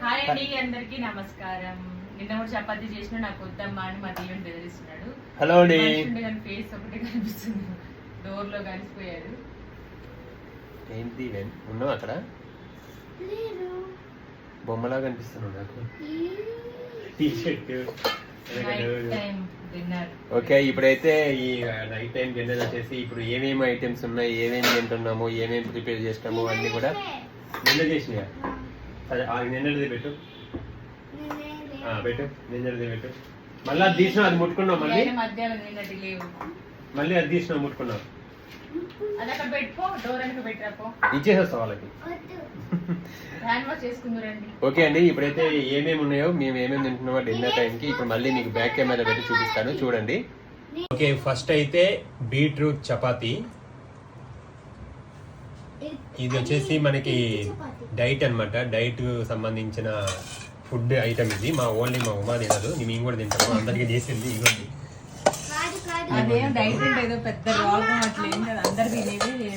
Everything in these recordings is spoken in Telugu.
హాయ్ అండి అందరికీ నమస్కారం. నిన్న కూడా చపాతీ చేసిన నాకు వద్దమ్మా అని మా దేవుని బెదిరిస్తున్నాడు. హలో అండి. కానీ ఫేస్ ఒకటి కనిపిస్తుంది, డోర్ లో కలిసిపోయాడు. ఏంటి ఉన్నావు అక్కడ? బొమ్మలా కనిపిస్తున్నావు నాకు. T shirt. ఓకే, ఇప్పుడైతే ఈ నైట్ టైం డిన్నర్ వచ్చేసి ఇప్పుడు ఏమేమి ఐటమ్స్ ఉన్నాయి, ఏమేమి తింటున్నాము, ఏమేమి ప్రిపేర్ చేస్తాము అన్ని కూడా నిన్న చేసినాయా? సరే నిన్నది పెట్టు, పెట్టు నిన్నది పెట్టు. మళ్ళీ అది తీసినావు, అది ముట్టుకున్నావు, మళ్ళీ అది తీసినావు ముట్టుకున్నావు. ఇచ్చేసేస్తావు వాళ్ళకి. ఓకే అండి, ఇప్పుడైతే ఏమేమి ఉన్నాయో మేము ఏమేమి తింటున్నామో డిన్నర్ టైంకి ఇప్పుడు మళ్ళీ మీకు బ్యాక్ కెమెరా పెట్టి చూపిస్తాను, చూడండి. ఓకే, ఫస్ట్ అయితే బీట్రూట్ చపాతీ. ఇది వచ్చేసి మనకి డైట్ అన్నమాట, డైట్ సంబంధించిన ఫుడ్ ఐటమ్ ఇది. మా ఓన్లీ మా ఉమా తినదు, మేము కూడా తింటాము, అందరికీ చేసింది. ఇవ్వండి,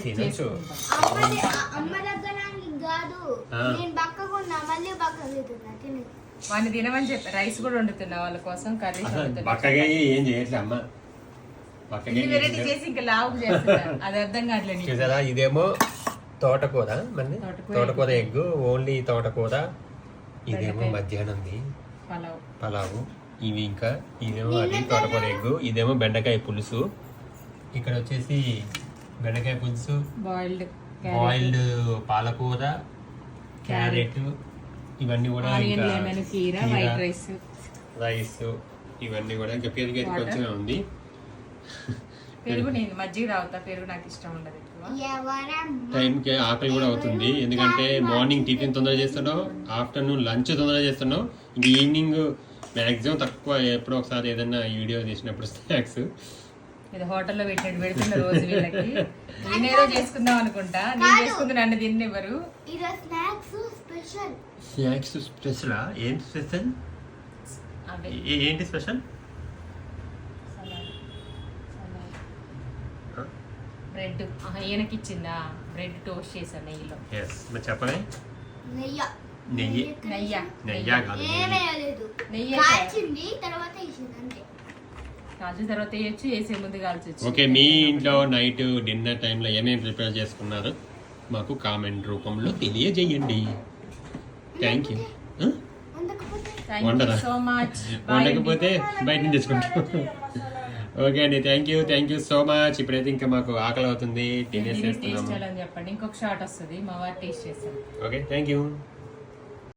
తినచ్చు. వాడిని తినమని చెప్పి రైస్ కూడా వండుతున్నా వాళ్ళ కోసం, కర్రీ బక్కగా ఏం చేయట్లే అమ్మ, వెరైటీ చేసి ఇంకా లావు చేస్తున్నా, అది అర్థం కావట్లేదు. చూసారా, ఇదేమో తోటకూర, మళ్ళీ తోటకూర ఎగ్, ఓన్లీ తోటకూర. ఇదేమో మధ్యాహ్నంది పలావు. ఇవి ఇంకా ఇదేమో అది తోటకూర ఎగ్, ఇదేమో బెండకాయ పులుసు. ఇక్కడ వచ్చేసి బెండకాయ పులుసు, బాయిల్డ్ పాలకూర, క్యారెట్, ఇవన్నీ కూడా రైస్, ఇవన్నీ కూడా ఇంకా పెరుగు అయితే కొంచెం ఉంది. పెరుగు నేను మజ్జిగ తాగుతా, పెరుగు నాకు ఇష్టం ఉండదు. టైంకి ఆకలి కూడా అవుతుంది, ఎందుకంటే మార్నింగ్ టిఫిన్ తొందరగా చేస్తున్నావు, ఆఫ్టర్నూన్ లంచ్ తొందరగా చేస్తున్నావు, ఇంక ఈవినింగ్ మ్యాక్సిమం తక్కువ ఎప్పుడో ఒకసారి ఏదైనా ఈ వీడియో చేసినప్పుడు స్నాక్స్ హోటల్లో పెట్టినట్టు పెడుతున్న రోజు వీళ్ళకి. నేనేదో చేసుకుందాం అనుకుంటా, నేను చేసుకుంది నన్ను తిన్నెవరు. స్నాక్స్ స్పెషలా? ఏంటి స్పెషల్? ఏంటి స్పెషల్? బ్రెడ్ ఈయనకి ఇచ్చిందా, బ్రెడ్ టోస్ట్ చేశాను నెయ్యిలో. చెప్పలే, నెయ్యి కాల్చిన తర్వాత వేయచ్చు, వేసే ముందు కాల్చొచ్చు. ఓకే, మీ ఇంట్లో నైట్ డిన్నర్ టైంలో ఏమేమి ప్రిపేర్ చేసుకున్నారు మాకు కామెంట్ రూపంలో తెలియజేయండి. Thank you. వండకపోతే బయట నుంచి తెచ్చుకుంటాం. ఓకే అండి, థ్యాంక్ యూ సో మచ్. ఇప్పుడైతే ఇంకా మాకు ఆకలి అవుతుంది, టేస్ట్ చేస్తున్నాం చెప్పండి, ఇంకొక షాట్ వస్తుంది, మా వారు టేస్ట్ చేస్తాం. Okay, thank you.